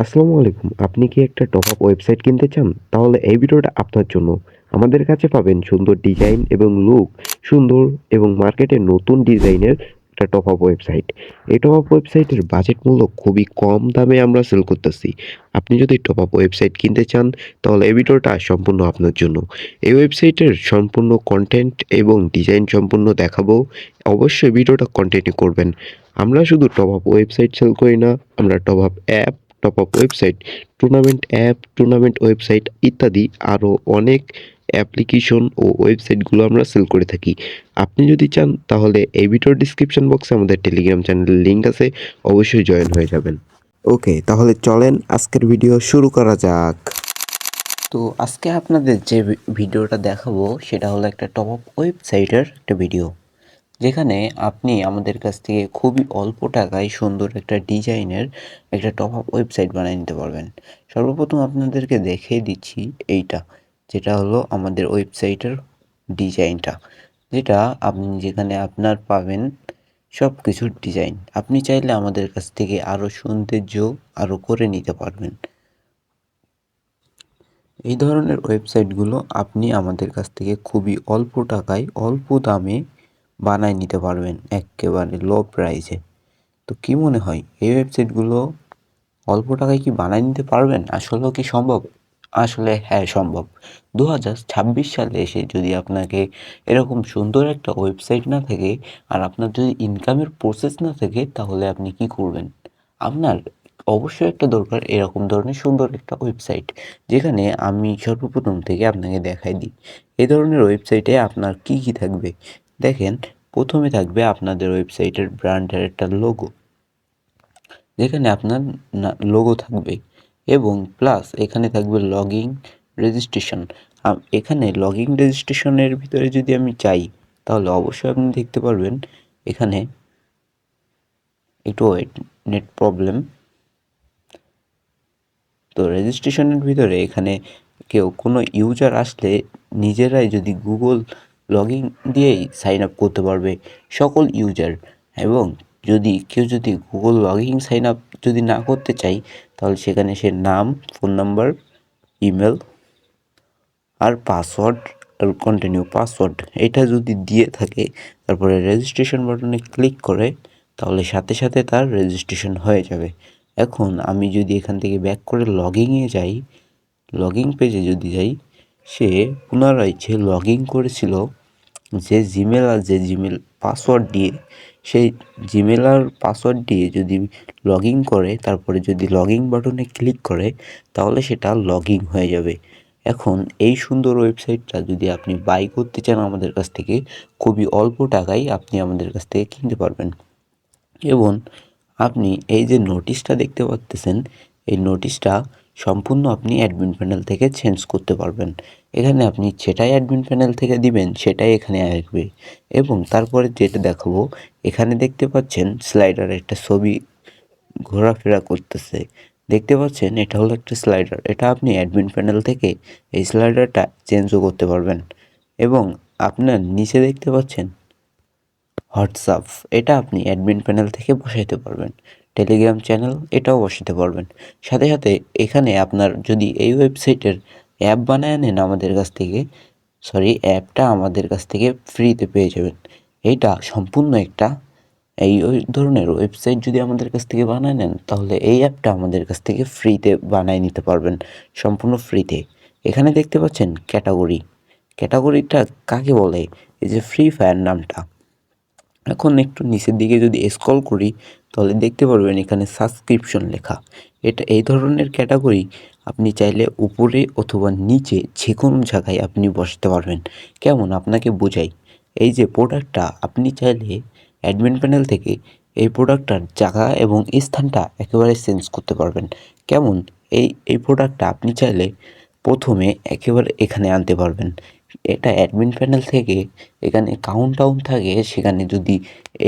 আসসালামু আলাইকুম। আপনি কি একটা টপ আপ ওয়েবসাইট কিনতে চান? তাহলে এই ভিডিওটা আপনার জন্য। আমাদের কাছে পাবেন সুন্দর ডিজাইন এবং লুক সুন্দর এবং মার্কেটে নতুন ডিজাইনের একটা টপ আপ ওয়েবসাইট। এই টপ আপ ওয়েবসাইটের বাজেট মূল্য খুবই কম দামে আমরা সেল করতেছি। আপনি যদি টপ আপ ওয়েবসাইট কিনতে চান তাহলে এই ভিডিওটা সম্পূর্ণ আপনার জন্য। এই ওয়েবসাইটের সম্পূর্ণ কনটেন্ট এবং ডিজাইন সম্পূর্ণ দেখাবো। অবশ্যই ভিডিওটা কন্টিনিউ করবেন। আমরা শুধু টপ আপ ওয়েবসাইট সেল করি না, আমরা top up app, top up website, tournament app, tournament website ইত্যাদি আরও অনেক অ্যাপ্লিকেশন ও ওয়েবসাইটগুলো আমরা সেল করে থাকি। আপনি যদি চান তাহলে এই ভিডিওর ডিসক্রিপশন বক্সে আমাদের টেলিগ্রাম চ্যানেলের লিঙ্ক আছে, অবশ্যই জয়েন হয়ে যাবেন। ওকে, তাহলে চলেন আজকের ভিডিও শুরু করা যাক। তো আজকে আপনাদের যে ভিডিওটা দেখাবো সেটা হলো একটা টপ আপ ওয়েবসাইটের একটা ভিডিও, যেখানে আপনি আমাদের কাছ থেকে খুবই অল্প টাকায় সুন্দর একটা ডিজাইনের একটা টপ আপ ওয়েবসাইট বানিয়ে নিতে পারবেন। সর্বপ্রথম আপনাদেরকে দেখিয়ে দিচ্ছি এইটা, যেটা হলো আমাদের ওয়েবসাইটের ডিজাইনটা, যেটা আপনি যেখানে আপনার পাবেন সব কিছুর ডিজাইন। আপনি চাইলে আমাদের কাছ থেকে আরও সৌন্দর্য আরও করে নিতে পারবেন। এই ধরনের ওয়েবসাইটগুলো আপনি আমাদের কাছ থেকে খুবই অল্প টাকায় অল্প দামে বানায় নিতে পারবেন, এক্কেবারে লো প্রাইসে। তো কি মনে হয় এই ওয়েবসাইটগুলো অল্প টাকায় কি বানায় নিতে পারবেন? আসলেও কি সম্ভব? আসলে হ্যাঁ, সম্ভব। 2026 সালে এসে যদি আপনাকে এরকম সুন্দর একটা ওয়েবসাইট না থাকে আর আপনার যদি ইনকামের প্রসেস না থাকে, তাহলে আপনি কি করবেন? আপনার অবশ্যই একটা দরকার এরকম ধরনের সুন্দর একটা ওয়েবসাইট, যেখানে আমি সর্বপ্রথম থেকে আপনাকে দেখাই দিই। এই ধরনের ওয়েবসাইটে আপনার কি কি থাকবে? দেখেন, প্রথমে থাকবে আপনাদের ওয়েবসাইটের ব্র্যান্ডের একটা লোগো, যেখানে আপনার লোগো থাকবে এবং প্লাস এখানে থাকবে লগইন রেজিস্ট্রেশন। এখানে লগইন রেজিস্ট্রেশনের ভিতরে যদি আমি চাই, তাহলে অবশ্যই আপনি দেখতে পারবেন এখানে একটু ওয়েট, নেট প্রবলেম। তো রেজিস্ট্রেশনের ভিতরে এখানে কেউ কোনো ইউজার আসলে নিজেরাই যদি গুগল লগইন দিয়েই সাইন আপ করতে পারবে সকল ইউজার। এবং যদি কেউ যদি গুগল লগইন সাইন আপ যদি না করতে চাই, তাহলে সেখানে সে নাম, ফোন নাম্বার, ইমেল আর পাসওয়ার্ড আর কন্টিনিউ পাসওয়ার্ড এটা যদি দিয়ে থাকে, তারপরে রেজিস্ট্রেশন বাটনে ক্লিক করে, তাহলে সাথে সাথে তার রেজিস্ট্রেশন হয়ে যাবে। এখন আমি যদি এখান থেকে ব্যাক করে লগইনে যাই, লগইন পেজে যদি যাই, সে পুনরায় যে লগইন করেছিল যে জিমেল আর যে জিমেল পাসওয়ার্ড দিয়ে, সেই জিমেল আর পাসওয়ার্ড দিয়ে যদি লগইন করে, তারপরে যদি লগইন বাটনে ক্লিক করে, তাহলে সেটা লগইন হয়ে যাবে। এখন এই সুন্দর ওয়েবসাইটটা যদি আপনি বাই করতে চান আমাদের কাছ থেকে, খুবই অল্প টাকায় আপনি আমাদের কাছ থেকে কিনতে পারবেন। এবং আপনি এই যে নোটিশটা দেখতে পাচ্তেছেন, এই নোটিশটা সম্পূর্ণ আপনি অ্যাডমিন প্যানেল থেকে চেঞ্জ করতে পারবেন। এখানে আপনি যেটাই অ্যাডমিন প্যানেল থেকে দিবেন সেটাই এখানে আসবে। এবং তারপরে যেটা দেখাবো, এখানে দেখতে পাচ্ছেন স্লাইডার একটা ছবি ঘোরাফেরা করতেছে। দেখতে পাচ্ছেন এটা হলো একটা স্লাইডার। এটা আপনি অ্যাডমিন প্যানেল থেকে এই স্লাইডারটা চেঞ্জও করতে পারবেন। এবং আপনার নিচে দেখতে পাচ্ছেন হোয়াটসঅ্যাপ, এটা আপনি অ্যাডমিন প্যানেল থেকে বসাইতে পারবেন। টেলিগ্রাম চ্যানেল এটাও বসাতে পারবেন। সাথে সাথে এখানে আপনার যদি এই ওয়েবসাইটের অ্যাপ বানায় নেন আমাদের কাছ থেকে, অ্যাপটা আমাদের কাছ থেকে ফ্রিতে পেয়ে যাবেন। এইটা সম্পূর্ণ একটা ওই ধরনের ওয়েবসাইট যদি আমাদের কাছ থেকে বানায় নেন, তাহলে এই অ্যাপটা আমাদের কাছ থেকে ফ্রিতে বানায় নিতে পারবেন, সম্পূর্ণ ফ্রিতে। এখানে দেখতে পাচ্ছেন ক্যাটাগরি, ক্যাটাগরিটা কাকে বলে? এই যে ফ্রি ফায়ার নামটা। এখন একটু নিচের দিকে যদি স্ক্রল করি, তাহলে দেখতে পারবেন এখানে সাবস্ক্রিপশন লেখা। এটা এই ধরনের ক্যাটাগরি আপনি চাইলে উপরে অথবা নিচে যে কোনো জায়গায় আপনি বসাতে পারবেন। কেমন আপনাকে বোঝাই, এই যে প্রোডাক্টটা আপনি চাইলে অ্যাডমিন প্যানেল থেকে এই প্রোডাক্টটার জায়গা এবং স্থানটা একেবারে চেঞ্জ করতে পারবেন। কেমন, এই প্রোডাক্টটা আপনি চাইলে প্রথমে একেবারে এখানে আনতে পারবেন। এটা অ্যাডমিন প্যানেল থেকে এখানে কাউন্টডাউন থাকে, সেখানে যদি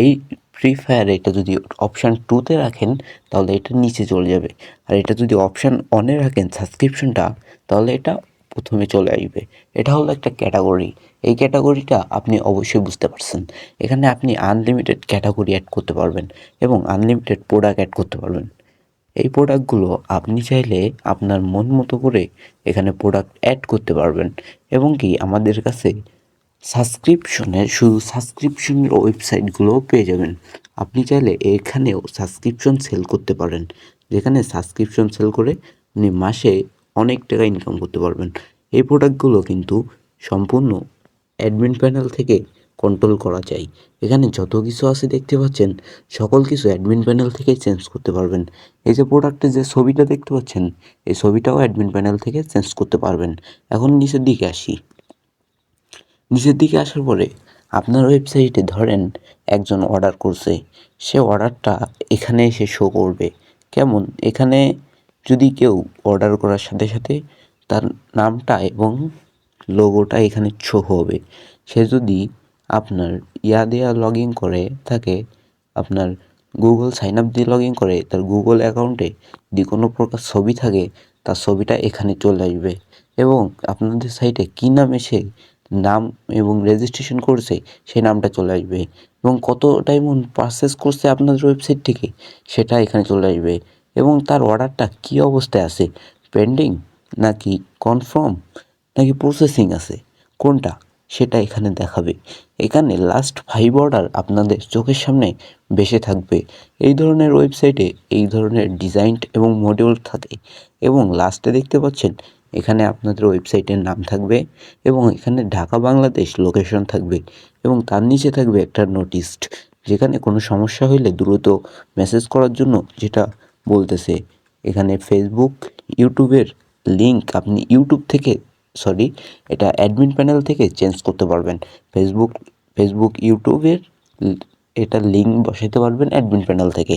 এই ফ্রি ফায়ার এটা যদি অপশান 2তে রাখেন, তাহলে এটা নিচে চলে যাবে। আর এটা যদি অপশান অনে রাখেন সাবস্ক্রিপশনটা, তাহলে এটা প্রথমে চলে আসবে। এটা হলো একটা ক্যাটাগরি। এই ক্যাটাগরিটা আপনি অবশ্যই বুঝতে পারছেন। এখানে আপনি আনলিমিটেড ক্যাটাগরি অ্যাড করতে পারবেন এবং আনলিমিটেড প্রোডাক্ট অ্যাড করতে পারবেন। এই প্রোডাক্টগুলো আপনি চাইলে আপনার মন মতো করে এখানে প্রোডাক্ট অ্যাড করতে পারবেন এবং কি আমাদের কাছে শুধু সাবস্ক্রিপশনের ওয়েবসাইটগুলোও পেয়ে যাবেন। আপনি চাইলে এখানেও সাবস্ক্রিপশন সেল করতে পারেন, যেখানে সাবস্ক্রিপশন সেল করে আপনি মাসে অনেক টাকা ইনকাম করতে পারবেন। এই প্রোডাক্টগুলো কিন্তু সম্পূর্ণ অ্যাডমিন প্যানেল থেকে কন্ট্রোল করা যায়। এখানে যত কিছু আছে দেখতে পাচ্ছেন, সকল কিছু অ্যাডমিন প্যানেল থেকেই চেঞ্জ করতে পারবেন। এই যে প্রোডাক্টের যে ছবিটা দেখতে পাচ্ছেন, এই ছবিটাও অ্যাডমিন প্যানেল থেকে চেঞ্জ করতে পারবেন। এখন নিচের দিকে আসি। নিচের দিকে আসার পরে আপনার ওয়েবসাইটে ধরেন একজন অর্ডার করছে, সে অর্ডারটা এখানে এসে শো করবে। কেমন? এখানে যদি কেউ অর্ডার করার সাথে সাথে তার নামটা এবং লোগোটা এখানে শো হবে। সে যদি আপনার দেওয়া লগ ইন করে থাকে, আপনার গুগল সাইন আপ দিয়ে লগ ইন করে, তার গুগল অ্যাকাউন্টে যদি কোনো প্রকার ছবি থাকে, তার ছবিটা এখানে চলে আসবে এবং আপনাদের সাইটে কী নামে সে নাম এবং রেজিস্ট্রেশন করছে সেই নামটা চলে আসবে এবং কত ডায়মন্ড পারচেস করছে আপনাদের ওয়েবসাইট থেকে সেটা এখানে চলে আসবে এবং তার অর্ডারটা কী অবস্থায় আছে, পেন্ডিং নাকি কনফার্ম নাকি প্রসেসিং আছে, কোনটা সেটা এখানে দেখাবে। এখানে লাস্ট 5 অর্ডার আপনাদের চোখের সামনে ভেসে থাকবে। এই ধরনের ওয়েবসাইটে এই ধরনের ডিজাইন এবং মডিউল থাকে এবং লাস্টে দেখতে পাচ্ছেন এখানে আপনাদের ওয়েবসাইটের নাম থাকবে এবং এখানে ঢাকা বাংলাদেশ লোকেশন থাকবে এবং তার নিচে থাকবে একটা নোটিশড, যেখানে কোনো সমস্যা হইলে দ্রুত মেসেজ করার জন্য যেটা বলতেছে। এখানে ফেসবুক, ইউটিউবের লিঙ্ক আপনি এটা অ্যাডমিন প্যানেল থেকে চেঞ্জ করতে পারবেন। ফেসবুক, ইউটিউবের এটা লিঙ্ক বসাতে পারবেন অ্যাডমিন প্যানেল থেকে।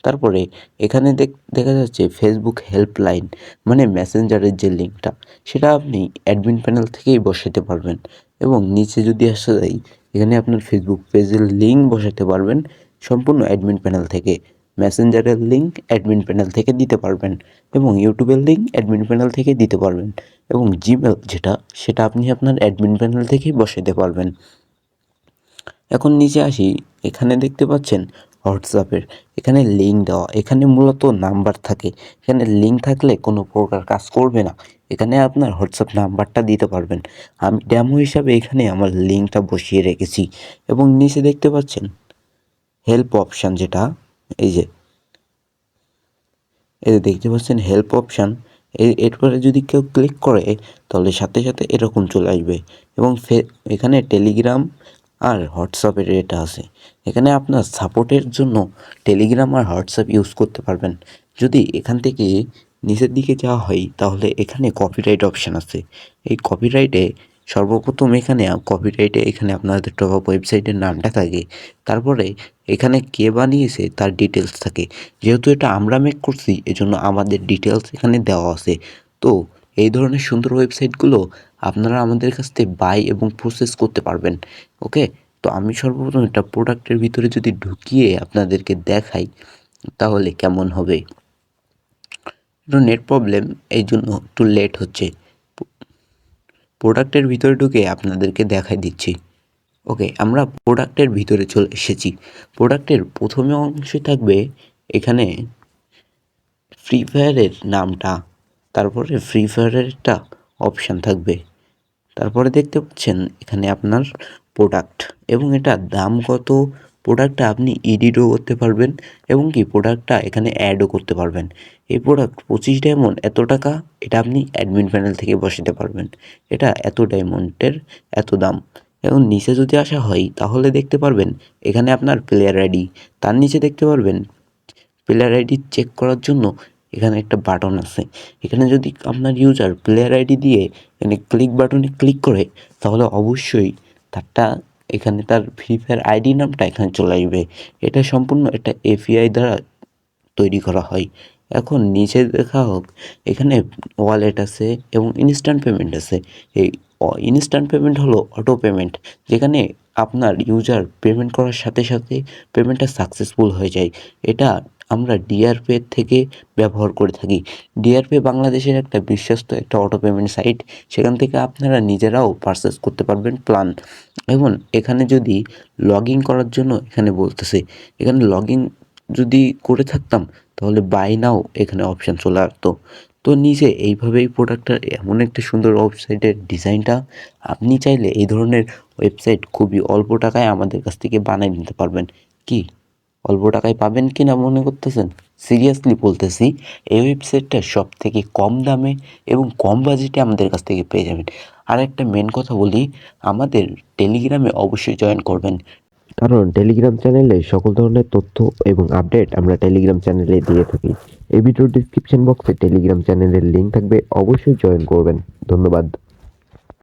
তারপরে এখানে দেখা যাচ্ছে ফেসবুক হেল্পলাইন, মানে মেসেঞ্জারের যে লিঙ্কটা, সেটা আপনি অ্যাডমিন প্যানেল থেকেই বসাতে পারবেন এবং নিচে যদি আসা যায়, এখানে আপনার ফেসবুক পেজের লিঙ্ক বসাতে পারবেন সম্পূর্ণ অ্যাডমিন প্যানেল থেকে। মেসেঞ্জারের লিঙ্ক অ্যাডমিন প্যানেল থেকে দিতে পারবেন এবং ইউটিউবের লিঙ্ক অ্যাডমিন প্যানেল থেকে দিতে পারবেন এবং জিমেল সেটা আপনি আপনার অ্যাডমিন প্যানেল থেকেই বসাতে পারবেন। এখন নিচে আসি, এখানে দেখতে পাচ্ছেন হোয়াটসঅ্যাপের এখানে লিঙ্ক দেওয়া, এখানে মূলত নাম্বার থাকে। এখানে লিঙ্ক থাকলে কোনো প্রকার কাজ করবে না। এখানে আপনার হোয়াটসঅ্যাপ নাম্বারটা দিতে পারবেন। আমি ডেমো হিসাবে এখানে আমার লিঙ্কটা বসিয়ে রেখেছি এবং নিচে দেখতে পাচ্ছেন হেল্প অপশান, যেটা এই যে দেখতে পাচ্ছেন হেল্প অপশান। এরপরে যদি কেউ ক্লিক করে তাহলে সাথে সাথে এরকম চলে আসবে এবং এখানে টেলিগ্রাম আর হোয়াটসঅ্যাপের এটা আছে। এখানে আপনার সাপোর্টের জন্য টেলিগ্রাম আর হোয়াটসঅ্যাপ ইউজ করতে পারবেন। যদি এখান থেকে নিচের দিকে যাওয়া হয় তাহলে এখানে কপিরাইট অপশান আছে। এই কপিরাইটে সর্বপ্রথম এখানে আপনাদের টপ আপ ওয়েবসাইটের নামটা থাকে, তারপরে এখানে কে বানিয়েছে তার ডিটেলস থাকে। যেহেতু এটা আমরা মেক করছি এজন্য আমাদের ডিটেলস এখানে দেওয়া আছে। তো এই ধরনের সুন্দর ওয়েবসাইটগুলো আপনারা আমাদের কাছ থেকে বাই এবং প্রসেস করতে পারবেন। ওকে, তো আমি সর্বপ্রথম একটা প্রোডাক্টের ভিতরে যদি ঢুকিয়ে আপনাদেরকে দেখাই তাহলে কেমন হবে। একটু নেট প্রবলেম, এই জন্য একটু লেট হচ্ছে। প্রোডাক্টের ভিতরে ঢুকে আপনাদেরকে দেখাই দিচ্ছি। ওকে, আমরা প্রোডাক্টের ভিতরে চলে এসেছি। প্রোডাক্টের প্রথমে অংশে থাকবে এখানে ফ্রি ফায়ারের নামটা, তারপরে ফ্রি ফায়ারের একটা অপশান থাকবে, তারপরে দেখতে পাচ্ছেন এখানে আপনার প্রোডাক্ট এবং এটা দাম কত, প্রোডাক্টটা আপনি এডিটও করতে পারবেন এবং কি প্রোডাক্টটা এখানে অ্যাডও করতে পারবেন। এই প্রোডাক্ট 25 ডায়মন্ড এত টাকা, এটা আপনি অ্যাডমিন প্যানেল থেকে বসাতে পারবেন। এটা এত ডায়মন্ডের এত দাম। এখন নিচে যদি আসা হয় তাহলে দেখতে পারবেন এখানে আপনার প্লেয়ার আইডি, তার নিচে দেখতে পারবেন প্লেয়ার আইডি চেক করার জন্য এখানে একটা বাটন আছে। এখানে যদি আপনার ইউজার প্লেয়ার আইডি দিয়ে এখানে ক্লিক বাটনে ক্লিক করে তাহলে অবশ্যই এখানে তার ফ্রি ফায়ার আইডি নামটা এখানে চলে আসবে। এটা সম্পূর্ণ একটা এপিআই দ্বারা তৈরি করা হয়। এখন নিচে দেখা হোক, এখানে ওয়ালেট আছে এবং ইনস্ট্যান্ট পেমেন্ট আছে। এই ইনস্ট্যান্ট পেমেন্ট হলো অটো পেমেন্ট, যেখানে আপনার ইউজার পেমেন্ট করার সাথে সাথে পেমেন্টটা সাকসেসফুল হয়ে যায়। এটা আমরা ডিআরপে থেকে ব্যবহার করে থাকি। ডিআরপে বাংলাদেশের একটা বিশ্বস্ত একটা অটো পেমেন্ট সাইট, সেখান থেকে আপনারা নিজেরাও পারচেস করতে পারবেন প্ল্যান। এবং এখানে যদি লগ ইন করার জন্য এখানে বলতেছে, এখানে লগ ইন যদি করে থাকতাম তাহলে বাই নাও এখানে অপশান চলে আসতো। তো নিচে এইভাবেই প্রোডাক্টটা এমন একটা সুন্দর ওয়েবসাইটের ডিজাইনটা আপনি চাইলে এই ধরনের ওয়েবসাইট খুবই অল্প টাকায় আমাদের কাছ থেকে বানিয়ে নিতে পারবেন। কি অল্প টাকায় পাবেন কি না মনে করতেছেন? সিরিয়াসলি বলতেছি, এই ওয়েবসাইটটা সবথেকে কম দামে এবং কম বাজেটে আমাদের কাছ থেকে পেয়ে যাবেন। আর একটা মেন কথা বলি, আমাদের টেলিগ্রামে অবশ্যই জয়েন করবেন। কারণ টেলিগ্রাম চ্যানেলে সকল ধরনের তথ্য এবং আপডেট আমরা টেলিগ্রাম চ্যানেলে দিয়ে থাকি। এই ভিডিওর ডিসক্রিপশন বক্সে টেলিগ্রাম চ্যানেলের লিংক থাকবে, অবশ্যই জয়েন করবেন। ধন্যবাদ।